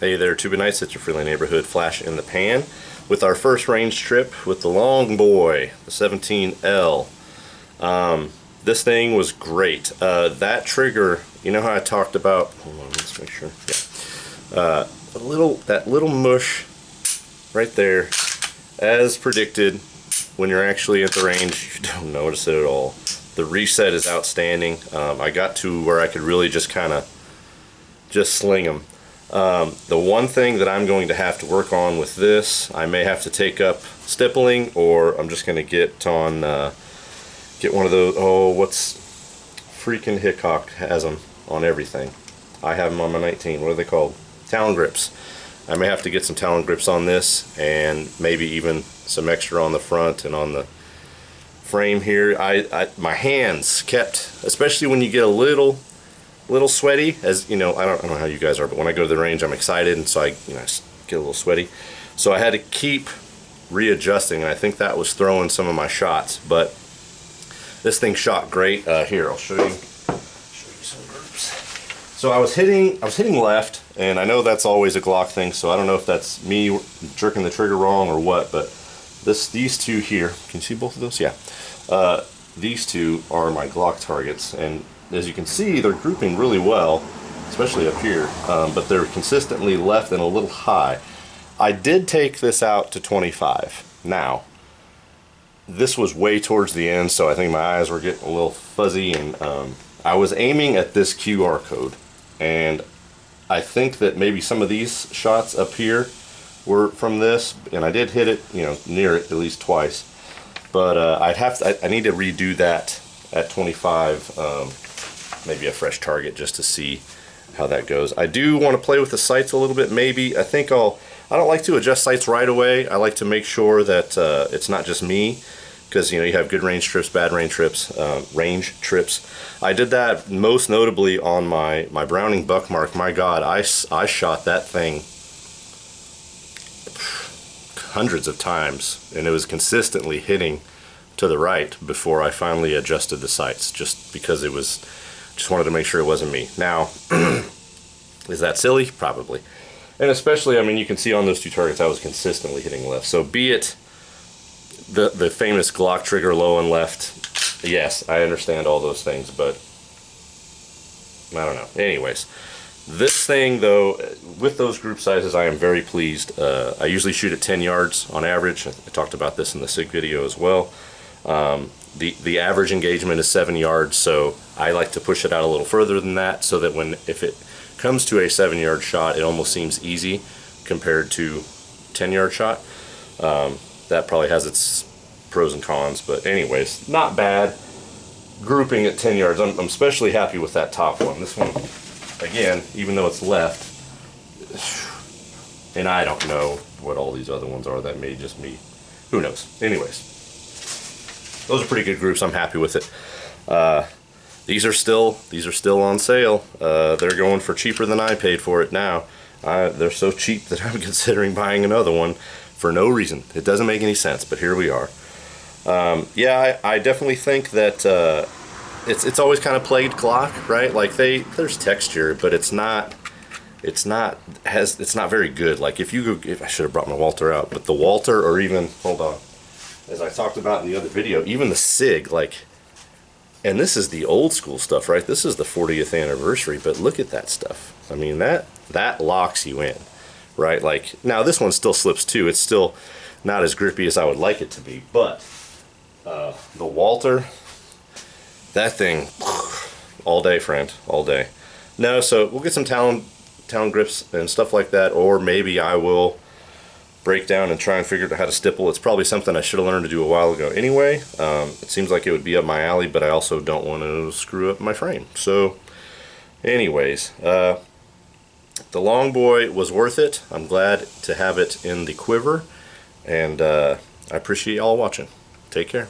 Hey there, Tuba Knights, it's your friendly neighborhood flash in the pan with our first range trip with the long boy, the 17L. This thing was great. That trigger, you know how I talked about, hold on, let's make sure, yeah. That little mush right there, as predicted, when you're actually at the range, you don't notice it at all. The reset is outstanding. I got to where I could really just kind of sling them. The one thing that I'm going to have to work on with this, I may have to take up stippling, or I'm just going to get on, get one of those, oh, what's, freaking Hickok has them on everything. I have them on my 19, what are they called? Talon grips. I may have to get some Talon grips on this, and maybe even some extra on the front and on the frame here. My hands kept, especially when you get a little sweaty, as you know, I don't know how you guys are, but when I go to the range I'm excited, and so I get a little sweaty, so I had to keep readjusting, and I think that was throwing some of my shots. But this thing shot great. Here, I'll show you some groups. So I was hitting left, and I know that's always a Glock thing, so I don't know if that's me jerking the trigger wrong or what, but these two here, can you see both of those? Yeah. These two are my Glock targets, and as you can see, they're grouping really well, especially up here, but they're consistently left and a little high. I did take this out to 25. Now, this was way towards the end, so I think my eyes were getting a little fuzzy, and I was aiming at this QR code, and I think that maybe some of these shots up here were from this, and I did hit it, near it at least twice, but I need to redo that at 25. Maybe a fresh target just to see how that goes. I do want to play with the sights a little bit. Maybe I don't like to adjust sights right away. I like to make sure that it's not just me, because you have good range trips, bad range trips. I did that most notably on my Browning Buckmark. My God, I shot that thing hundreds of times, and it was consistently hitting to the right before I finally adjusted the sights, just because it was. Just wanted to make sure it wasn't me. Now, is that silly? Probably. And especially, I mean, you can see on those two targets I was consistently hitting left. So be it the famous Glock trigger low and left, yes, I understand all those things, but I don't know. Anyways, this thing though, with those group sizes, I am very pleased. I usually shoot at 10 yards on average. I talked about this in the SIG video as well. The average engagement is 7 yards, so I like to push it out a little further than that, so that if it comes to a 7-yard shot, it almost seems easy compared to 10-yard shot. That probably has its pros and cons, but anyways, not bad. Grouping at 10 yards, I'm especially happy with that top one. This one, again, even though it's left, and I don't know what all these other ones are, that may just be, who knows. Anyways, those are pretty good groups. I'm happy with it. These are still on sale. They're going for cheaper than I paid for it now. They're so cheap that I'm considering buying another one for no reason. It doesn't make any sense, but here we are. Yeah, I definitely think that it's always kind of plagued Glock, right? Like there's texture, but it's not very good. Like if I should have brought my Walter out, but the Walter, or even, hold on, as I talked about in the other video, even the SIG, and this is the old school stuff, right? This is the 40th anniversary, but look at that stuff. I mean, that locks you in, right? Like, now this one still slips too. It's still not as grippy as I would like it to be, but the Walter, that thing, all day, friend, all day. No, so we'll get some Talon grips and stuff like that, or maybe I will break down and try and figure out how to stipple. It's probably something I should have learned to do a while ago anyway. It seems like it would be up my alley, but I also don't want to screw up my frame. So anyways, the long boy was worth it. I'm glad to have it in the quiver, and I appreciate y'all watching. Take care.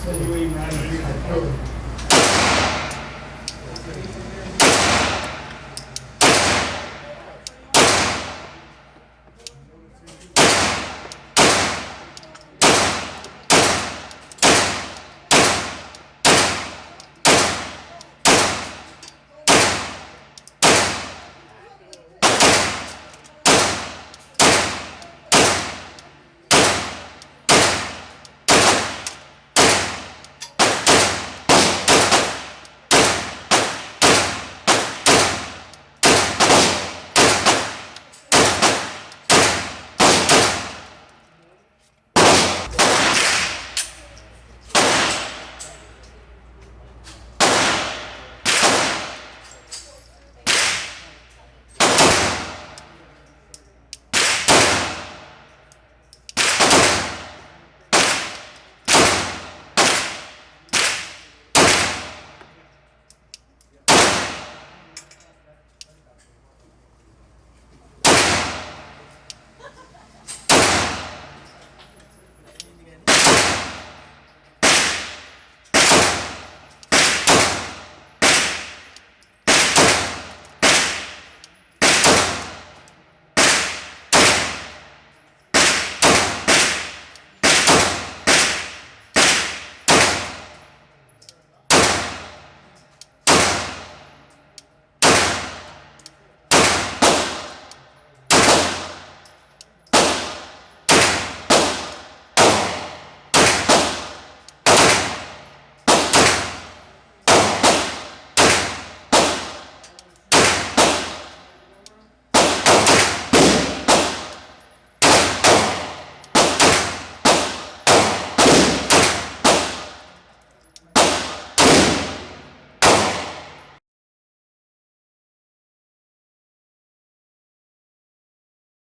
Anyway, 9 3